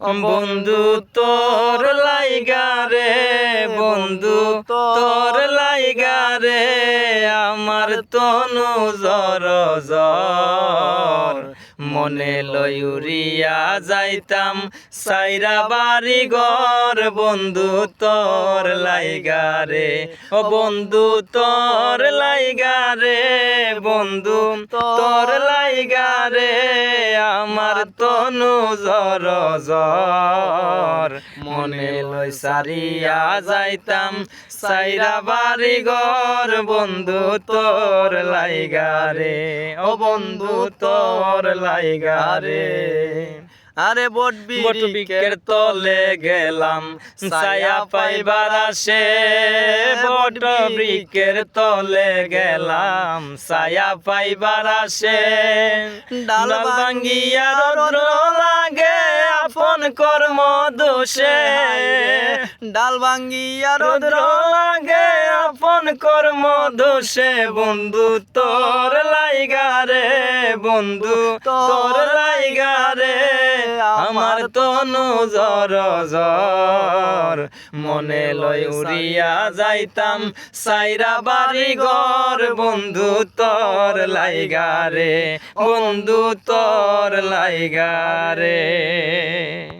বন্ধু তোর লাইগা রে, বন্ধু তোর লাইগা রে, আমার তনু জর জর। মনে লই উড়িয়া যাইতাম সাইরা বাড়ি ঘর, বন্ধু তোর লাইগা রে, ও বন্ধু তোর লাইগা রে, বন্ধু তোর লাইগা রে, আমার তনু জর জর। মনে লই সারিয়া যাইতাম সাইরা বাড়ি ঘর, বন্ধু তোর লাইগা রে, ও বন্ধু তোর লাইগা রে। আরে বটবৃক্ষের তলে গেলাম ছায়া পাইবার আসে, বটবৃক্ষের তলে গেলাম ছায়া পাইবার আসে। ডাল ভাঙ্গিয়া রৌদ্র লাগে আপন কর্ম দোষে, ডাল ভাঙ্গিয়া রৌদ্র লাগে আপন কর্ম দোষে। বন্ধু তোর লাইগা রে, বন্ধু তোর লাইগা রে, আমার তনু জর জর। মনে লই উড়িয়া যাইতাম সাইরা বাড়ি ঘর, বন্ধু তোর লাইগা রে, বন্ধু তোর লাইগা রে।